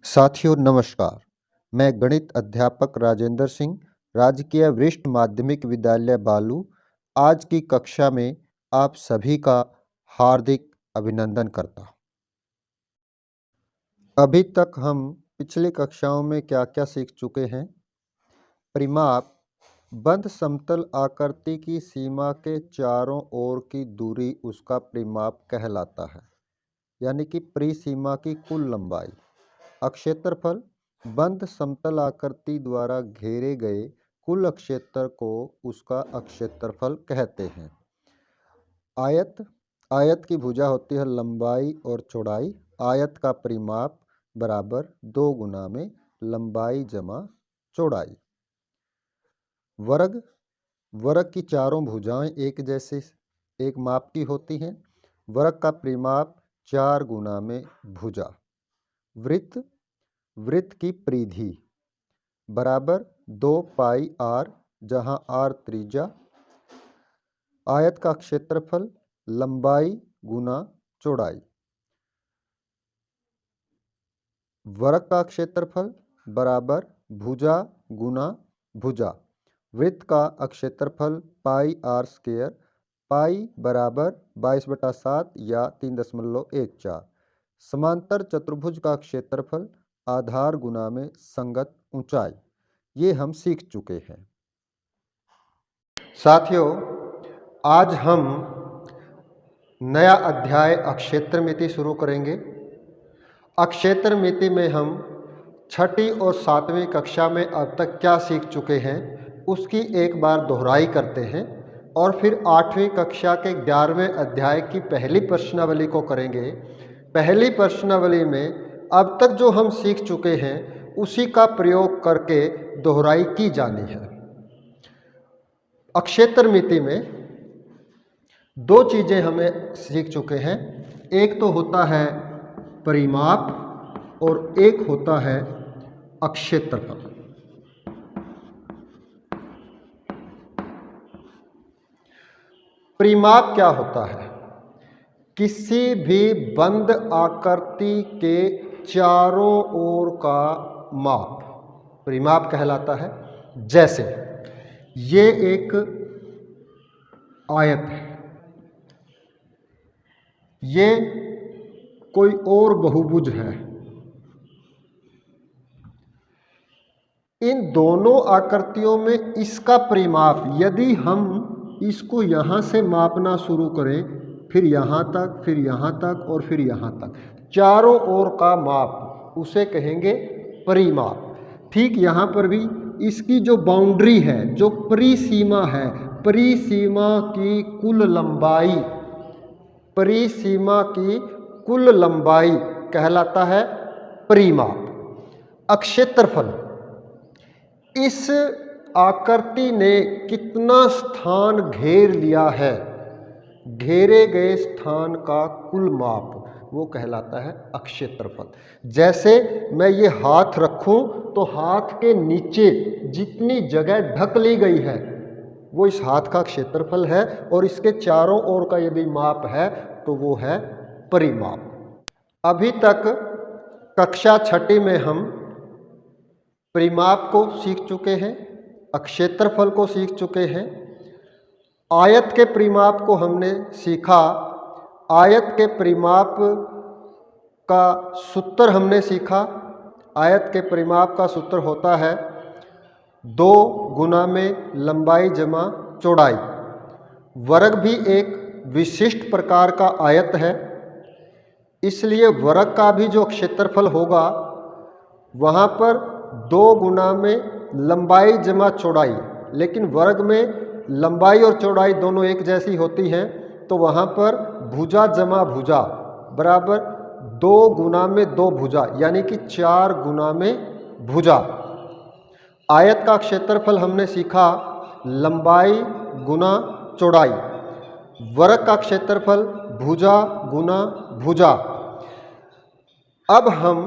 साथियों नमस्कार। मैं गणित अध्यापक राजेंद्र सिंह, राजकीय वरिष्ठ माध्यमिक विद्यालय बालू, आज की कक्षा में आप सभी का हार्दिक अभिनंदन करता हूँ। अभी तक हम पिछली कक्षाओं में क्या क्या सीख चुके हैं। परिमाप बंद समतल आकृति की सीमा के चारों ओर की दूरी उसका परिमाप कहलाता है, यानी कि परिसीमा की कुल लंबाई। अक्षेत्रफल बंद समतल आकृति द्वारा घेरे गए कुल क्षेत्र को उसका अक्षेत्रफल कहते हैं। आयत की भुजा होती है लंबाई और चौड़ाई। आयत का परिमाप बराबर 2 गुना में लंबाई जमा चौड़ाई। वर्ग की चारों भुजाएं एक माप की होती हैं। वर्ग का परिमाप 4 गुना में भुजा। वृत्त की परिधि बराबर 2 पाई r, जहां r त्रिज्या। आयत का क्षेत्रफल लंबाई गुना चौड़ाई। वर्ग का क्षेत्रफल बराबर भुजा गुना भुजा। वृत्त का क्षेत्रफल पाई r स्क्वायर। पाई बराबर 22/7 या 3.14। समांतर चतुर्भुज का क्षेत्रफल आधार गुना में संगत ऊंचाई। ये हम सीख चुके हैं। साथियों, आज हम नया अध्याय अक्षेत्रमिति शुरू करेंगे। अक्षेत्रमिति में हम छठी और 7वीं कक्षा में अब तक क्या सीख चुके हैं उसकी एक बार दोहराई करते हैं और फिर 8वीं कक्षा के 11वें अध्याय की पहली प्रश्नावली को करेंगे। पहली प्रश्नावली में अब तक जो हम सीख चुके हैं उसी का प्रयोग करके दोहराई की जानी है। अक्षेत्रमिति में 2 चीज़ें हमें सीख चुके हैं। एक तो होता है परिमाप और एक होता है अक्षेत्रफल। परिमाप क्या होता है? किसी भी बंद आकृति के चारों ओर का माप परिमाप कहलाता है। जैसे ये एक आयत है, ये कोई और बहुभुज है। इन दोनों आकृतियों में इसका परिमाप, यदि हम इसको यहाँ से मापना शुरू करें, फिर यहाँ तक, फिर यहाँ तक और फिर यहाँ तक, चारों ओर का माप, उसे कहेंगे परिमाप। ठीक यहाँ पर भी इसकी जो बाउंड्री है, जो परिसीमा है, परिसीमा की कुल लंबाई, परिसीमा की कुल लंबाई कहलाता है परिमाप। अक्षेत्रफल, इस आकृति ने कितना स्थान घेर लिया है, घेरे गए स्थान का कुल माप, वो कहलाता है अक्षेत्रफल। जैसे मैं ये हाथ रखूं तो हाथ के नीचे जितनी जगह ढक ली गई है वो इस हाथ का क्षेत्रफल है, और इसके चारों ओर का यदि माप है तो वो है परिमाप। अभी तक कक्षा 6 में हम परिमाप को सीख चुके हैं, अक्षेत्रफल को सीख चुके हैं। आयत के परिमाप को हमने सीखा। आयत के परिमाप का सूत्र हमने सीखा। आयत के परिमाप का सूत्र होता है 2 गुना में लंबाई जमा चौड़ाई। वर्ग भी एक विशिष्ट प्रकार का आयत है, इसलिए वर्ग का भी जो क्षेत्रफल होगा वहाँ पर 2 गुना में लंबाई जमा चौड़ाई, लेकिन वर्ग में लंबाई और चौड़ाई दोनों एक जैसी होती हैं, तो वहाँ पर भुजा जमा भुजा बराबर 2 गुना में 2 भुजा, यानी कि 4 गुना में भुजा। आयत का क्षेत्रफल हमने सीखा लंबाई गुना चौड़ाई। वर्ग का क्षेत्रफल भुजा गुना भुजा। अब हम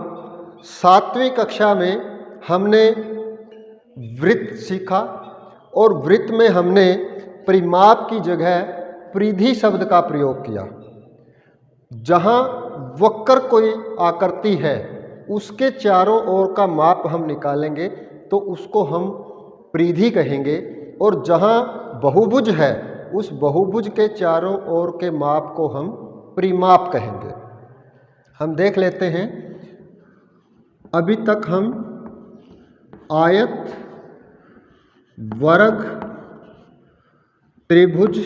7वीं कक्षा में हमने वृत्त सीखा, और वृत्त में हमने परिमाप की जगह परिधि शब्द का प्रयोग किया। जहाँ वक्र कोई आकृति है उसके चारों ओर का माप हम निकालेंगे तो उसको हम परिधि कहेंगे, और जहाँ बहुभुज है उस बहुभुज के चारों ओर के माप को हम परिमाप कहेंगे। हम देख लेते हैं, अभी तक हम आयत, वर्ग, त्रिभुज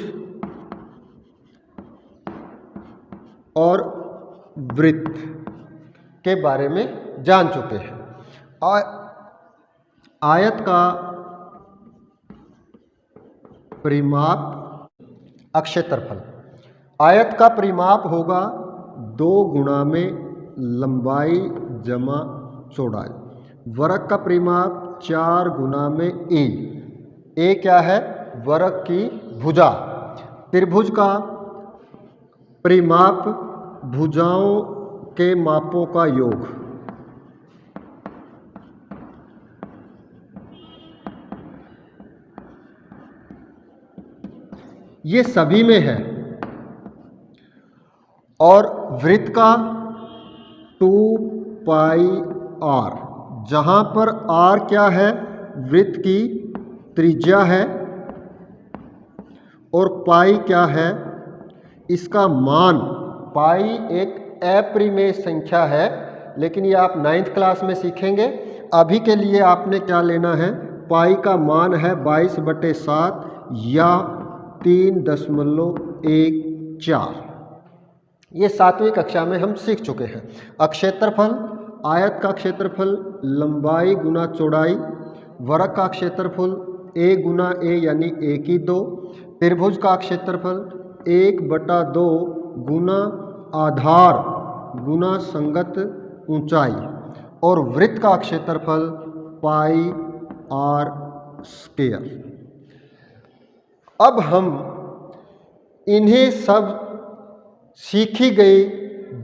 और वृत्त के बारे में जान चुके हैं। आयत का परिमाप, अक्षेत्रफल। आयत का परिमाप होगा 2 गुणा में लंबाई जमा चौड़ाई। वर्ग का परिमाप 4 गुना में ए। ए क्या है? वर्ग की भुजा। त्रिभुज का परिमाप भुजाओं के मापों का योग। ये सभी में है। और वृत्त का 2 पाई आर, जहां पर आर क्या है? वृत्त की त्रिज्या है, और पाई क्या है? इसका मान। पाई एक अपरिमेय संख्या है, लेकिन ये आप 9th क्लास में सीखेंगे। अभी के लिए आपने क्या लेना है? पाई का मान है 22/7 या 3.14। ये 7वीं कक्षा में हम सीख चुके हैं। क्षेत्रफल, आयत का क्षेत्रफल लंबाई गुना चौड़ाई। वर्ग का क्षेत्रफल a गुना a यानी a की 2। त्रिभुज का क्षेत्रफल 1/2 गुना आधार गुना संगत ऊंचाई। और वृत्त का क्षेत्रफल पाई आर स्क्वायर। अब हम इन्हें सब सीखी गई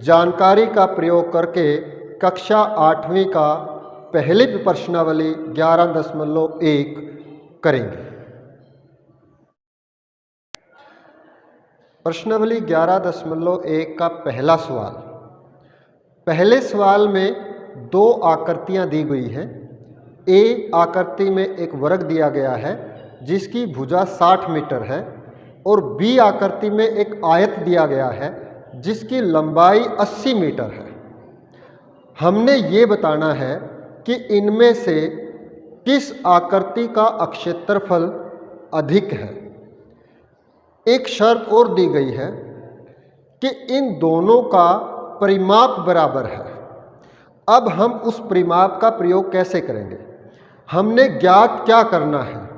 जानकारी का प्रयोग करके कक्षा 8वीं का पहली प्रश्नावली 11.1 करेंगे। प्रश्नावली 11.1 का पहला सवाल। पहले सवाल में 2 आकृतियां दी गई हैं। ए आकृति में एक वर्ग दिया गया है जिसकी भुजा 60 मीटर है, और बी आकृति में एक आयत दिया गया है जिसकी लंबाई 80 मीटर है। हमने ये बताना है कि इनमें से किस आकृति का क्षेत्रफल अधिक है। एक शर्त और दी गई है कि इन दोनों का परिमाप बराबर है। अब हम उस परिमाप का प्रयोग कैसे करेंगे? हमने ज्ञात क्या करना है?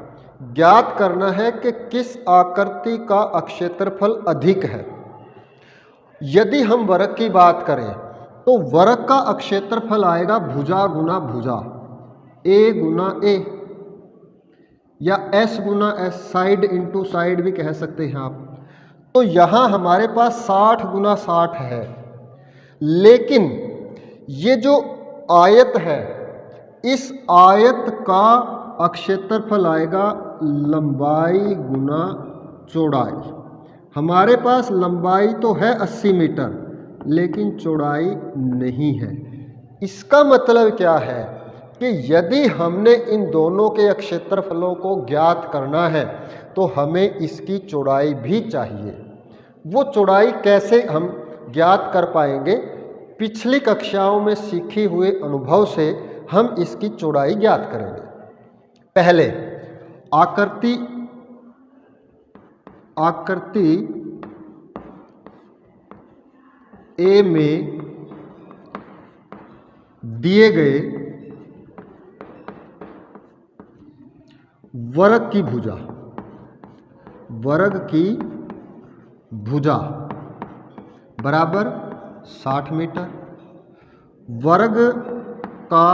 ज्ञात करना है कि किस आकृति का क्षेत्रफल अधिक है। यदि हम वर्ग की बात करें तो वर्ग का क्षेत्रफल आएगा भुजा गुना भुजा, ए गुना ए, या एस गुना एस, साइड इंटू साइड भी कह सकते हैं आप। तो यहाँ हमारे पास 60 गुना 60 है, लेकिन ये जो आयत है, इस आयत का क्षेत्रफल आएगा लंबाई गुना चौड़ाई। हमारे पास लंबाई तो है 80 मीटर, लेकिन चौड़ाई नहीं है। इसका मतलब क्या है कि यदि हमने इन दोनों के क्षेत्रफलों को ज्ञात करना है तो हमें इसकी चौड़ाई भी चाहिए। वो चौड़ाई कैसे हम ज्ञात कर पाएंगे? पिछली कक्षाओं में सीखे हुए अनुभव से हम इसकी चौड़ाई ज्ञात करेंगे। पहले आकृति ए में दिए गए वर्ग की भुजा बराबर 60 मीटर। वर्ग का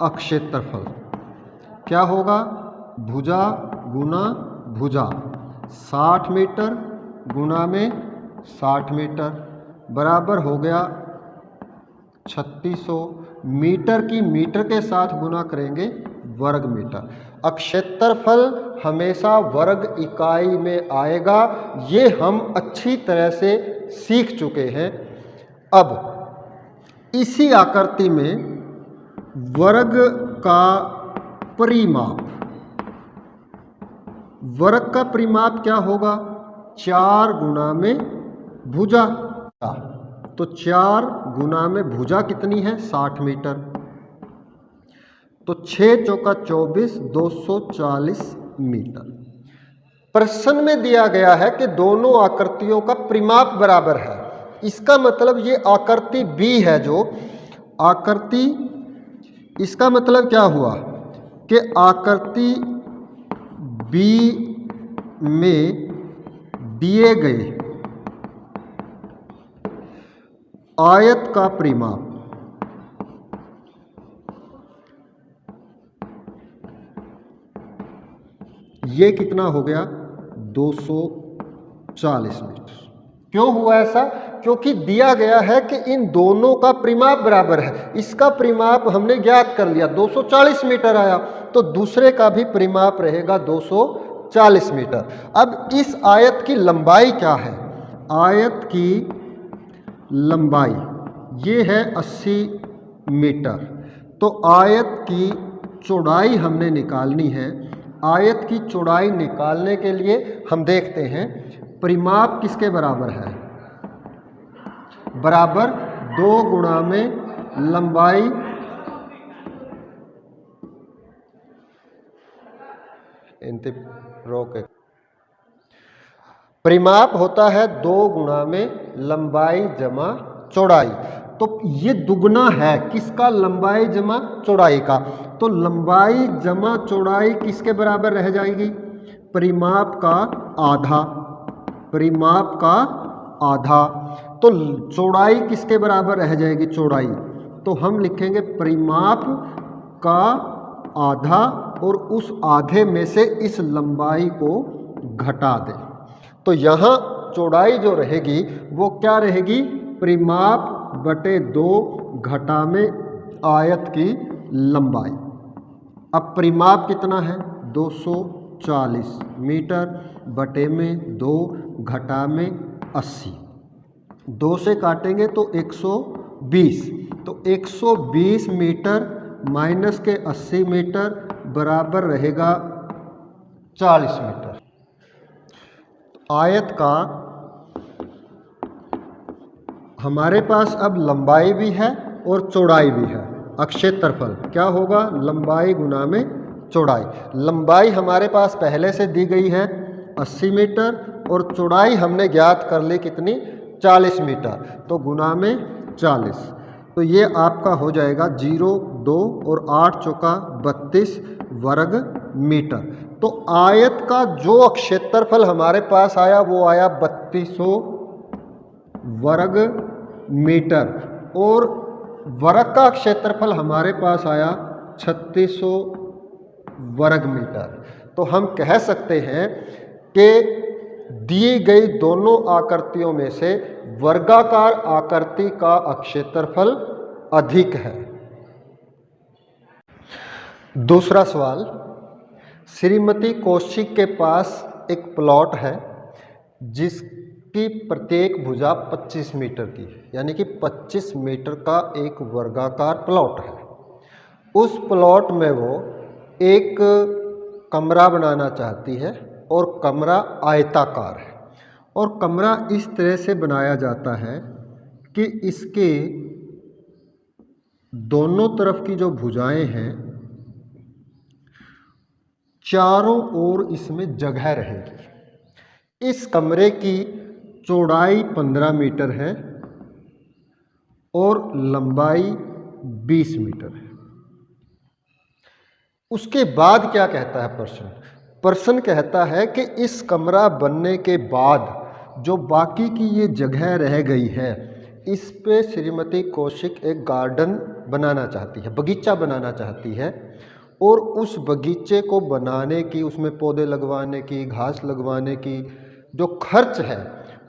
क्षेत्रफल क्या होगा? भुजा गुना भुजा, 60 मीटर गुना में 60 मीटर बराबर हो गया 3600। मीटर की मीटर के साथ गुना करेंगे वर्ग मीटर। क्षेत्रफल हमेशा वर्ग इकाई में आएगा, ये हम अच्छी तरह से सीख चुके हैं। अब इसी आकृति में वर्ग का परिमाप, वर्ग का परिमाप क्या होगा? 4 गुना में भुजा। तो 4 गुना में भुजा कितनी है? 60 मीटर। तो 6 चौका 24, 240 मीटर। प्रश्न में दिया गया है कि दोनों आकृतियों का परिमाप बराबर है। इसका मतलब ये आकृति B है, जो आकृति, इसका मतलब क्या हुआ कि आकृति B में दिए गए आयत का परिमाप ये कितना हो गया? 240 मीटर। क्यों हुआ ऐसा? क्योंकि दिया गया है कि इन दोनों का परिमाप बराबर है। इसका परिमाप हमने ज्ञात कर लिया, 240 मीटर आया, तो दूसरे का भी परिमाप रहेगा 240 मीटर। अब इस आयत की लंबाई क्या है? आयत की लंबाई ये है 80 मीटर। तो आयत की चौड़ाई हमने निकालनी है। आयत की चौड़ाई निकालने के लिए हम देखते हैं परिमाप किसके बराबर है? बराबर 2 गुणा में लंबाई परिमाप होता है 2 गुणा में लंबाई जमा चौड़ाई। तो ये दुगना है किसका? लंबाई जमा चौड़ाई का। तो लंबाई जमा चौड़ाई किसके बराबर रह जाएगी? परिमाप का आधा, परिमाप का आधा। तो चौड़ाई किसके बराबर रह जाएगी? चौड़ाई। तो हम लिखेंगे परिमाप का आधा और उस आधे में से इस लंबाई को घटा दें। तो यहाँ चौड़ाई जो रहेगी वो क्या रहेगी? परिमाप बटे 2 घटा में आयत की लंबाई। अब परिमाप कितना है? 240 मीटर बटे में 2 घटा में 80। 2 से काटेंगे तो 120। तो 120 मीटर माइनस के 80 मीटर बराबर रहेगा 40 मीटर। आयत का हमारे पास अब लंबाई भी है और चौड़ाई भी है। क्षेत्रफल क्या होगा? लंबाई गुना में चौड़ाई। लंबाई हमारे पास पहले से दी गई है 80 मीटर और चौड़ाई हमने ज्ञात कर ली कितनी? 40 मीटर। तो गुना में 40। तो ये आपका हो जाएगा 0, 2 और 8 चौका 32 वर्ग मीटर। तो आयत का जो क्षेत्रफल हमारे पास आया वो आया 3200 वर्ग मीटर और वर्ग का क्षेत्रफल हमारे पास आया 3600 वर्ग मीटर। तो हम कह सकते हैं कि दी गई दोनों आकृतियों में से वर्गाकार आकृति का क्षेत्रफल अधिक है। दूसरा सवाल, श्रीमती कौशिक के पास एक प्लॉट है जिसकी प्रत्येक भुजा 25 मीटर की है, यानी कि 25 मीटर का एक वर्गाकार प्लॉट है। उस प्लॉट में वो एक कमरा बनाना चाहती है और कमरा आयताकार है और कमरा इस तरह से बनाया जाता है कि इसके दोनों तरफ की जो भुजाएं हैं चारों ओर इसमें जगह रहेगी। इस कमरे की चौड़ाई 15 मीटर है और लंबाई 20 मीटर है। उसके बाद क्या कहता है प्रश्न? प्रश्न कहता है कि इस कमरा बनने के बाद जो बाकी की ये जगह रह गई है इस पे श्रीमती कौशिक एक गार्डन बनाना चाहती है, बगीचा बनाना चाहती है और उस बगीचे को बनाने की, उसमें पौधे लगवाने की, घास लगवाने की जो खर्च है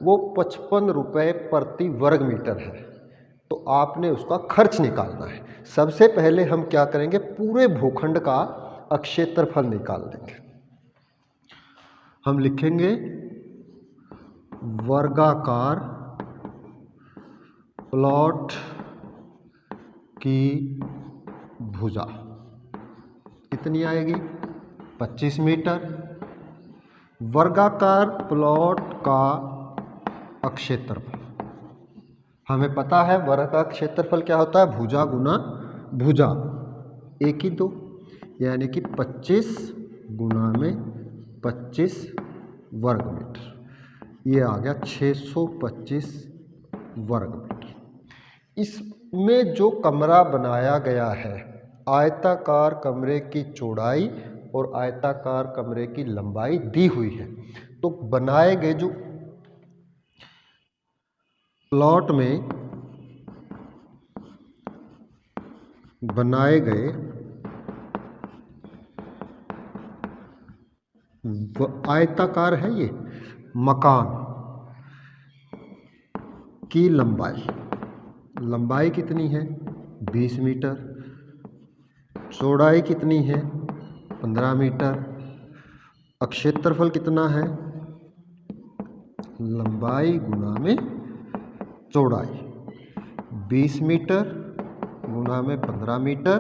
वो 55 रुपये प्रति वर्ग मीटर है। तो आपने उसका खर्च निकालना है। सबसे पहले हम क्या करेंगे? पूरे भूखंड का क्षेत्रफल निकाल देंगे। हम लिखेंगे वर्गाकार प्लॉट की भुजा कितनी आएगी? 25 मीटर। वर्गाकार प्लॉट का क्षेत्रफल, हमें पता है वर्ग का क्षेत्रफल क्या होता है? भुजा गुना भुजा, एक ही दो, यानी कि 25 गुना में 25 वर्ग मीटर, ये आ गया 625 वर्ग मीटर। इसमें जो कमरा बनाया गया है, आयताकार कमरे की चौड़ाई और आयताकार कमरे की लंबाई दी हुई है। तो बनाए गए जो प्लॉट में बनाए गए आयताकार है ये मकान की लंबाई कितनी है? 20 मीटर। चौड़ाई कितनी है? 15 मीटर। क्षेत्रफल कितना है? लंबाई गुना में चौड़ाई, 20 मीटर गुना में 15 मीटर,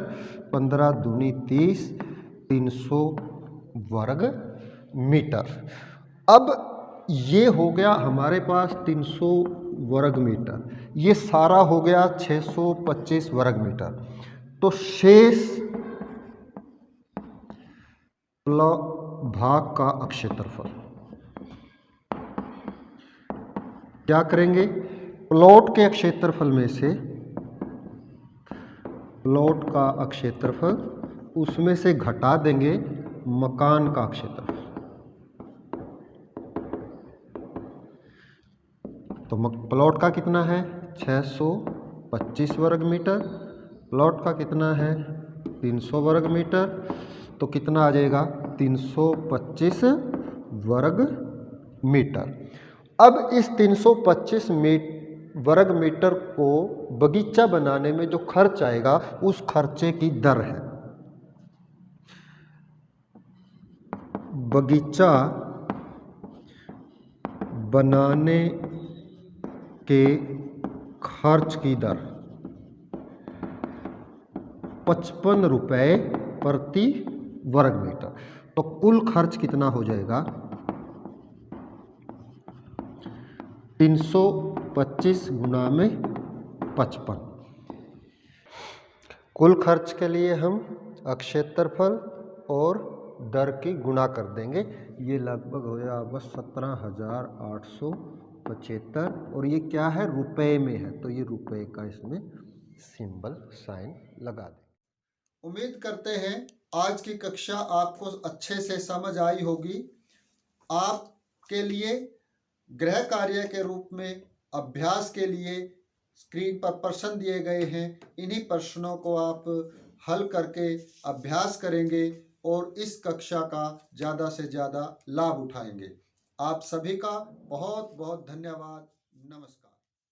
15 दूनी 30, 300 वर्ग मीटर। अब ये हो गया हमारे पास 300 वर्ग मीटर, ये सारा हो गया 625 वर्ग मीटर। तो शेष भाग का क्षेत्रफल क्या करेंगे? प्लॉट के क्षेत्रफल में से प्लॉट का क्षेत्रफल, उसमें से घटा देंगे मकान का क्षेत्रफल। तो प्लॉट का कितना है? 625 वर्ग मीटर। प्लॉट का कितना है? 300 वर्ग मीटर। तो कितना आ जाएगा? 325 वर्ग मीटर। अब इस 325 वर्ग मीटर को बगीचा बनाने में जो खर्च आएगा, उस खर्चे की दर है। बगीचा बनाने के खर्च की दर 55 रुपये प्रति वर्ग मीटर। तो कुल खर्च कितना हो जाएगा? 325 गुना में 55। कुल खर्च के लिए हम क्षेत्रफल और दर की गुणा कर देंगे। ये लगभग हो जाएगा 17,875, और ये क्या है? रुपए में है, तो ये रुपए का इसमें सिंबल साइन लगा दें। उम्मीद करते हैं आज की कक्षा आपको अच्छे से समझ आई होगी। आपके लिए गृह कार्य के रूप में अभ्यास के लिए स्क्रीन पर प्रश्न दिए गए हैं। इन्हीं प्रश्नों को आप हल करके अभ्यास करेंगे और इस कक्षा का ज़्यादा से ज़्यादा लाभ उठाएंगे। आप सभी का बहुत बहुत धन्यवाद। नमस्कार।